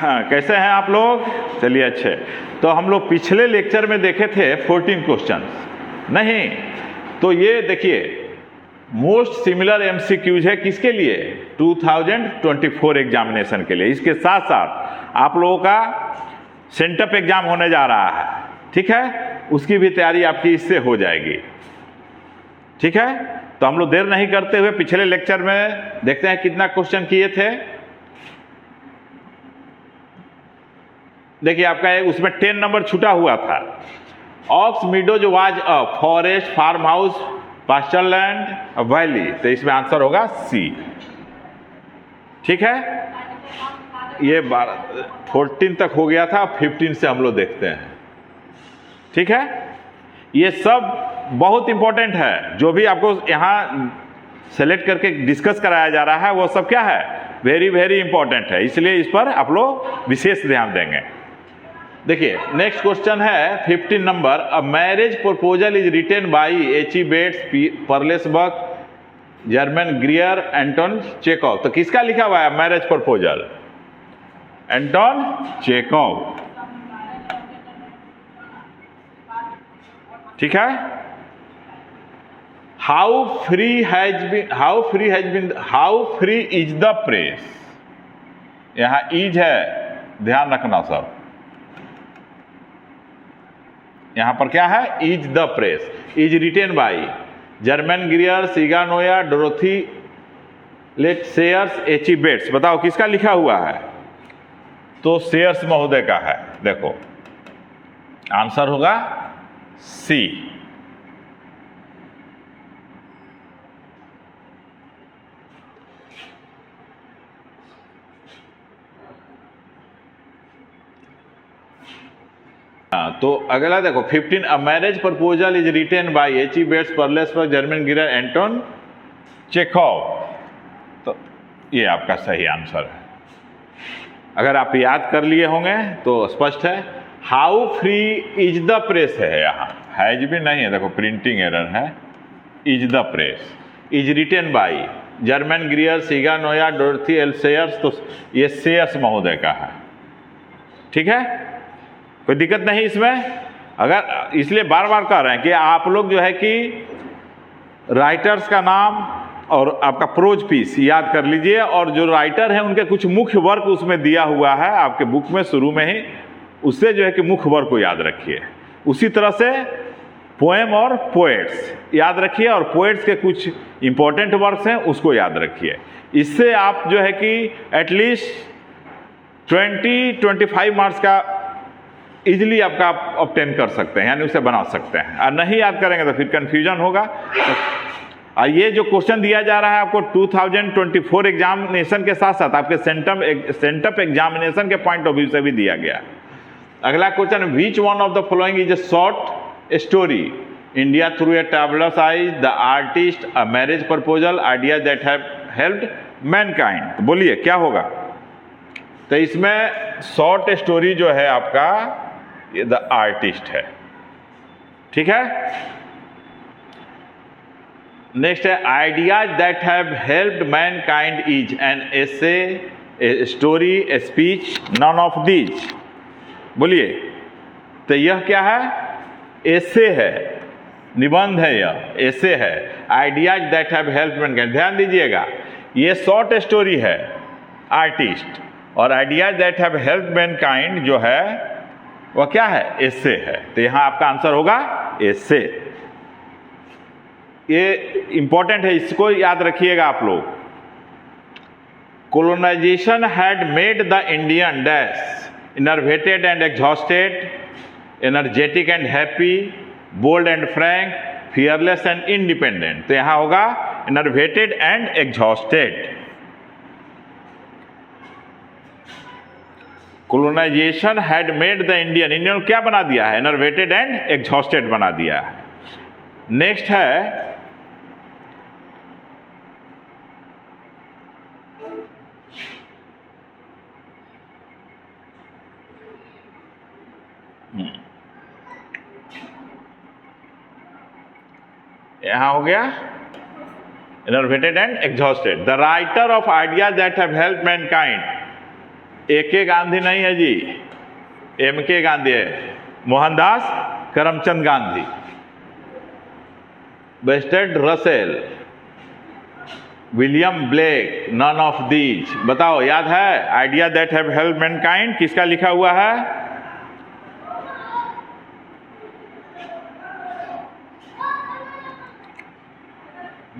हाँ, कैसे हैं आप लोग? चलिए अच्छे। तो हम लोग पिछले लेक्चर में देखे थे 14 क्वेश्चन, नहीं तो ये देखिए मोस्ट सिमिलर एमसीक्यूज है किसके लिए? 2024 एग्जामिनेशन के लिए। इसके साथ साथ आप लोगों का सेंटअप एग्जाम होने जा रहा है, ठीक है, उसकी भी तैयारी आपकी इससे हो जाएगी, ठीक है। तो हम लोग देर नहीं करते हुए पिछले लेक्चर में देखते हैं कितना क्वेश्चन किए थे। देखिए आपका उसमें 10 नंबर छूटा हुआ था। Ox meadows was a forest, farm house, pasture land, valley. तो इसमें आंसर होगा सी, ठीक है। ये 14 तक हो गया था, 15 से हम लोग देखते हैं, ठीक है। ये सब बहुत इंपॉर्टेंट है, जो भी आपको यहाँ सेलेक्ट करके डिस्कस कराया जा रहा है वो सब क्या है, वेरी वेरी इंपॉर्टेंट है, इसलिए इस पर आप लोग विशेष ध्यान देंगे। देखिए नेक्स्ट क्वेश्चन है 15 number. A marriage proposal is written by H E. Bates, Pearl S Buck, Germaine Greer, Anton Chekhov. तो किसका लिखा हुआ है मैरिज प्रपोजल? एंटोन चेकोव, ठीक है। How free is the press? यहां इज है, ध्यान रखना सब। यहां पर क्या है? Is the press. Is written by Germaine Greer, Shiga Naoya, Dorothy L Sayers, H E. Bates. बताओ किसका लिखा हुआ है? तो सेयर्स महोदय का है। देखो आंसर होगा सी। तो अगला देखो 15। A marriage proposal is written by H E. Bates, Pearl S Buck, Germaine Greer, Anton Chekhov. तो ये आपका सही आंसर है। अगर आप याद कर लिए होंगे तो स्पष्ट है। How free is the press है, यहाँ हैज भी नहीं है, देखो प्रिंटिंग एरर है। Is the press, is written by Germaine Greer, Shiga Naoya, Dorothy L Sayers. तो ये सेयर्स महोदय का है, ठीक है, कोई दिक्कत नहीं इसमें। अगर इसलिए बार बार कह रहे हैं कि आप लोग जो है कि राइटर्स का नाम और आपका प्रोज पीस याद कर लीजिए, और जो राइटर हैं उनके कुछ मुख्य वर्क उसमें दिया हुआ है आपके बुक में शुरू में ही, उससे जो है कि मुख्य वर्क को याद रखिए। उसी तरह से पोएम और पोएट्स याद रखिए, और पोएट्स के कुछ इंपॉर्टेंट वर्क्स हैं उसको याद रखिए। इससे आप जो है कि एटलीस्ट 20-25 मार्क्स का इजिली आपका ऑब्टेन कर सकते हैं, यानी उसे बना सकते हैं। और नहीं याद करेंगे तो फिर कंफ्यूजन होगा। और ये जो क्वेश्चन दिया जा रहा है आपको 2024 एग्जामिनेशन के साथ साथ आपके सेंटअप एग्जामिनेशन के पॉइंट ऑफ व्यू से भी दिया गया। अगला question, which one of the following is a short story? India through a travellers eyes, the artist, a marriage proposal, ideas that have helped Mankind. तो बोलिए क्या होगा? तो इसमें शॉर्ट स्टोरी जो है आपका ये द आर्टिस्ट है, ठीक है। नेक्स्ट है ideas that have helped mankind is an essay, a story, a speech, none of these. बोलिए तो यह क्या है? एसे है, निबंध है, यह एसे है। Ideas that have helped Mankind, ध्यान दीजिएगा ये शॉर्ट स्टोरी है आर्टिस्ट, और ideas that have helped Mankind जो है वह क्या है? एसे है। तो यहां आपका आंसर होगा एसे। ये इंपॉर्टेंट है, इसको याद रखिएगा आप लोग। Colonisation had made the Indian dash enervated and exhausted, energetic and happy, bold and frank, fearless and independent. तो यहां होगा enervated and exhausted. Colonisation had made the Indian को क्या बना दिया है? एनर्वेटेड एंड एग्जॉस्टेड बना दिया है। नेक्स्ट है यहां हो गया enervated and exhausted. The writer of ideas that have helped mankind AK Gandhi नहीं है जी, MK गांधी है, Mohandas Karamchand Gandhi. Bertrand Russell, William Blake, none of these. बताओ, याद है? Idea that have help mankind किसका लिखा हुआ है?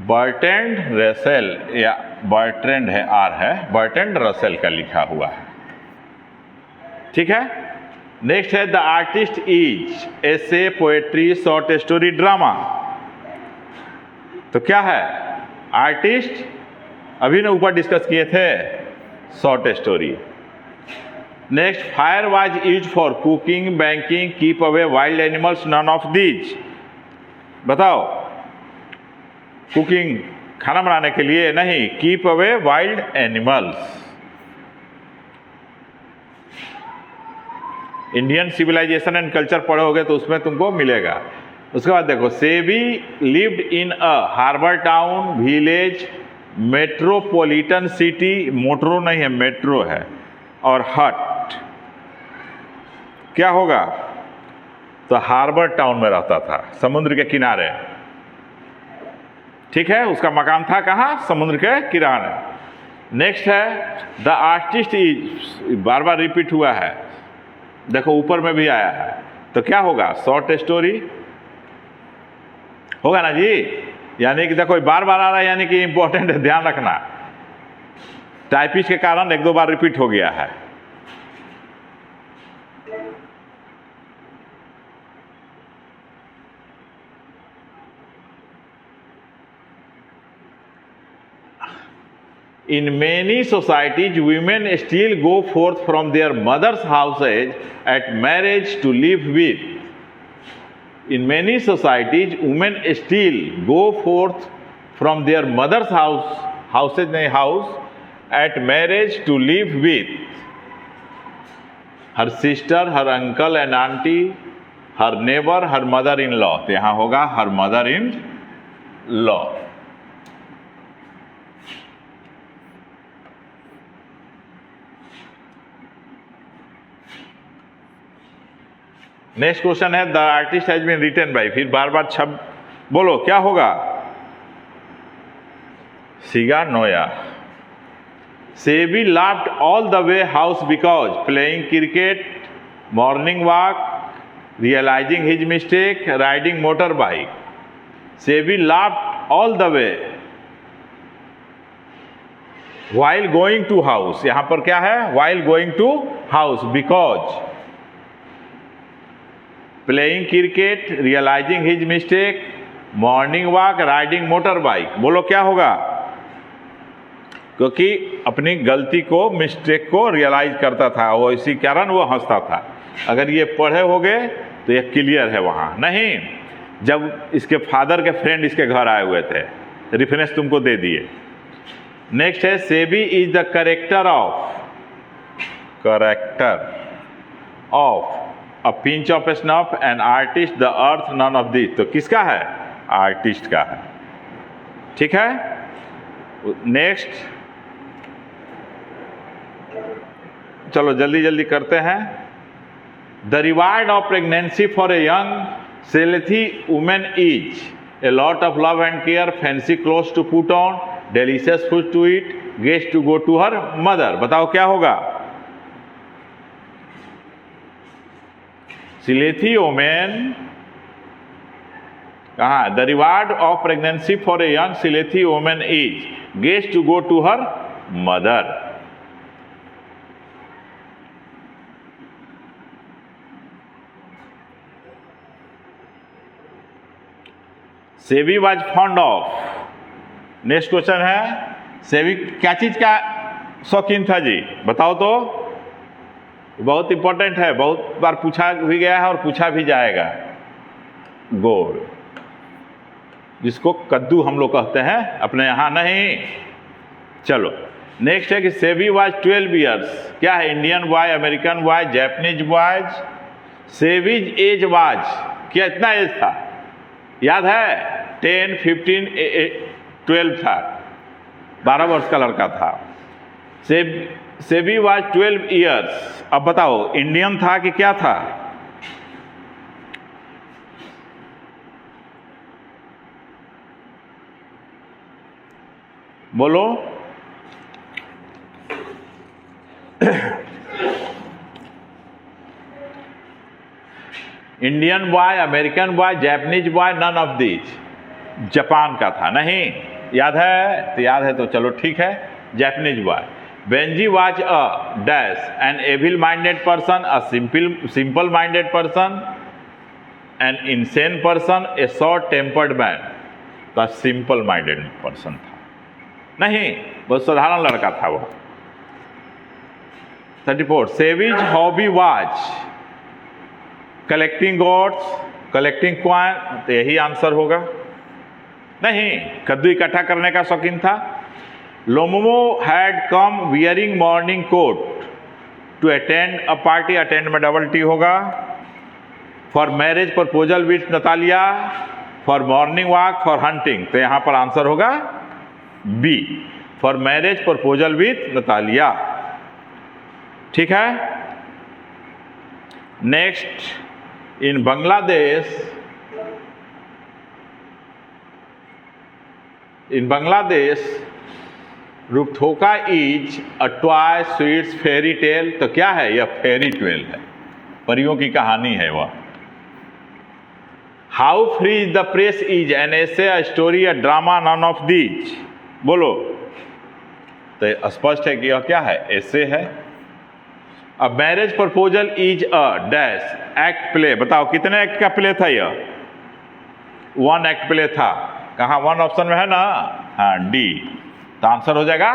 बर्ट्रैंड रसेल, या बर्ट्रैंड है, आर है, बर्ट्रैंड रसेल का लिखा हुआ है। ठीक है। नेक्स्ट है the artist is essay, poetry, short story, drama. तो क्या है आर्टिस्ट? अभी ने ऊपर डिस्कस किए थे, short story. Next, fire was use for cooking, baking, keep away wild animals, none of these. बताओ, कुकिंग खाना बनाने के लिए नहीं, keep away wild animals. Indian civilisation and culture पढ़ोगे तो उसमें तुमको मिलेगा। उसके बाद देखो, Sebi lived in a harbour town, village, metropolitan city, मोट्रो नहीं है, मेट्रो है, और हट। क्या होगा? तो हार्बर टाउन में रहता था, समुद्र के किनारे। ठीक है, उसका मकान था कहाँ? समुद्र के किनारे। नेक्स्ट है the artist is, bar bar repeat हुआ है, देखो ऊपर में भी आया है। तो क्या होगा? शॉर्ट स्टोरी होगा ना जी। यानी कि देखो बार बार आ रहा है, यानी कि इंपॉर्टेंट है, ध्यान रखना। टाइपिस्ट के कारण एक दो बार रिपीट हो गया है। In many societies, women still go forth from their mother's houses at marriage to live with. In many societies, women still go forth from their mother's house at marriage to live with her sister, her uncle and auntie, her neighbor, her mother-in-law. तो यहाँ होगा her mother-in-law. Next question है the artist has been written by, फिर बार बार छब बोलो, क्या होगा? Shiga Naoya. Sebi laughed all the way house because playing cricket, morning walk, realising his mistake, riding motor bike. Sebi laughed all the way while going to house, यहां पर क्या है? while going to house, because playing cricket, realizing his mistake, morning walk, riding motorbike। बोलो क्या होगा? क्योंकि अपनी गलती को, मिस्टेक को रियलाइज करता था, वो इसी कारण वो हंसता था। अगर ये पढ़े होगे तो ये क्लियर है। वहाँ नहीं, जब इसके फादर के फ्रेंड इसके घर आए हुए थे, रेफरेंस तुमको दे दिए। नेक्स्ट है Sebi is the character of a pinch of snuff, an artist, the earth, none of this. तो किसका है? आर्टिस्ट का है। ठीक है। नेक्स्ट, चलो जल्दी जल्दी करते हैं। The reward of pregnancy for a young Sylheti women is a lot of love and care, fancy clothes to put on, delicious food to eat, guest to go to her mother. बताओ क्या होगा? Sylheti women कहाँ? The reward of pregnancy for a young Sylheti women is guest to go to her mother. Sebi was fond of. Next question है, Sebi क्या चीज का शौकीन था जी? बताओ तो। बहुत इंपॉर्टेंट है, बहुत बार पूछा भी गया है और पूछा भी जाएगा। गोड़, जिसको कद्दू हम लोग कहते हैं, अपने यहाँ नहीं। चलो नेक्स्ट है कि सेबी वाज 12 ईयर्स। क्या है? Indian boy, American boy, Japanese boys. Sebi's age was, क्या इतना एज था? याद है? 10, 15, 12 था, 12 वर्ष का लड़का था। Sebi was 12 years. अब बताओ इंडियन था कि क्या था? बोलो। Indian boy, American boy, Japanese boy, none of these. Japan का था। नहीं याद है? तो याद है तो चलो ठीक है, Japanese boy. Benji was a dash, an evil minded person, a simple minded person, an insane person, a short tempered man. तो सिंपल माइंडेड पर्सन था। नहीं, बहुत साधारण लड़का था वो। 34 सेविज hobby was collecting gods, collecting coin. तो यही आंसर होगा। नहीं, कद्दू इकट्ठा करने का शौकीन था। Lomov had come wearing morning coat to attend a party. Attend में डबल टी होगा। For marriage proposal with Natalia, for morning walk, for hunting. तो यहां पर आंसर होगा B, for marriage proposal with Natalia. ठीक है। Next, in Bangladesh Rupkotha is a toy sweets fairy tale. तो क्या है? यह फेरी टेल है, परियों की कहानी है वह। How free is the press is an essay, a story, a drama, none of these. बोलो। तो स्पष्ट है कि यह क्या है? एसे है। अ marriage proposal is a dash act play. बताओ कितने एक्ट का प्ले था यह? 1 एक्ट प्ले था। कहाँ? 1 ऑप्शन में है ना? हाँ, डी। तो आंसर हो जाएगा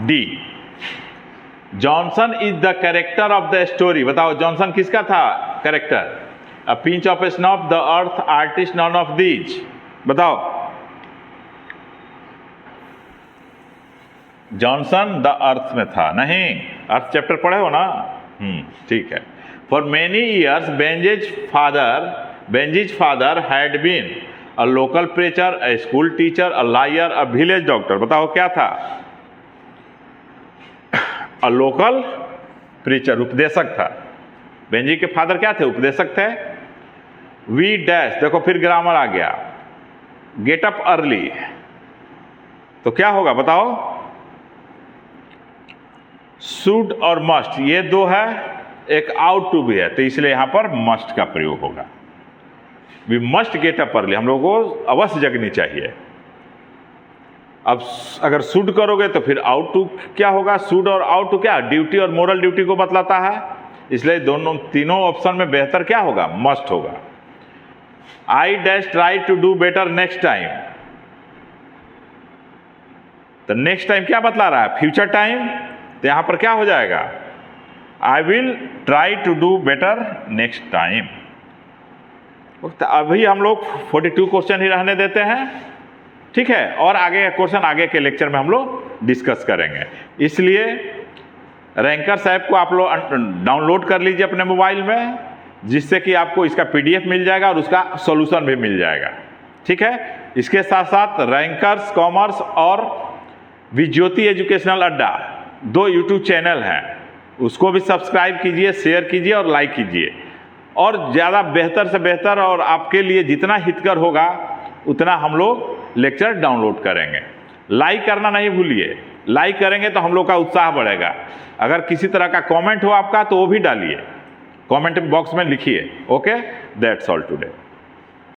D. Johnson is the character of the story. बताओ जॉनसन किसका था character? A pinch of snow of the earth, artist, none of these. बताओ। जॉनसन द अर्थ में था। नहीं, अर्थ चैप्टर पढ़े हो ना? ठीक है। For many years Benji's father had been a local preacher, a school teacher, a lawyer, a village doctor. बताओ क्या था? अ लोकल प्रीचर, उपदेशक था। बेंजी के फादर क्या थे? उपदेशक थे। वी डैश, देखो फिर ग्रामर आ गया। Gate up early. तो क्या होगा बताओ? शुड और मस्ट, ये दो है, एक आउट टू भी है, तो इसलिए यहां पर मस्ट का प्रयोग होगा। We must get up early, हम लोगों को अवश्य जगनी चाहिए। अब अगर शुड करोगे तो फिर आउट टू क्या होगा? शुड और आउट टू क्या? ड्यूटी और मोरल ड्यूटी को बतलाता है। इसलिए तीनों ऑप्शन में बेहतर क्या होगा? मस्ट होगा। I dash try to do better next time. तो नेक्स्ट टाइम क्या बतला रहा है? Future time. तो यहां पर क्या हो जाएगा? I will try to do better next time. तो अभी हम लोग 42 क्वेश्चन ही रहने देते हैं, ठीक है, और आगे का क्वेश्चन आगे के लेक्चर में हम लोग डिस्कस करेंगे। इसलिए रैंकर्स ऐप को आप लोग डाउनलोड कर लीजिए अपने मोबाइल में, जिससे कि आपको इसका PDF मिल जाएगा और उसका सॉल्यूशन भी मिल जाएगा। ठीक है। इसके साथ साथ रैंकर्स कॉमर्स और विज्योति एजुकेशनल अड्डा 2 YouTube चैनल हैं, उसको भी सब्सक्राइब कीजिए, शेयर कीजिए और लाइक कीजिए। और ज़्यादा बेहतर से बेहतर और आपके लिए जितना हितकर होगा उतना हम लोग लेक्चर डाउनलोड करेंगे। लाइक करना नहीं भूलिए, लाइक करेंगे तो हम लोग का उत्साह बढ़ेगा। अगर किसी तरह का कमेंट हो आपका तो वो भी डालिए, कमेंट बॉक्स में लिखिए। Okay, that's all today.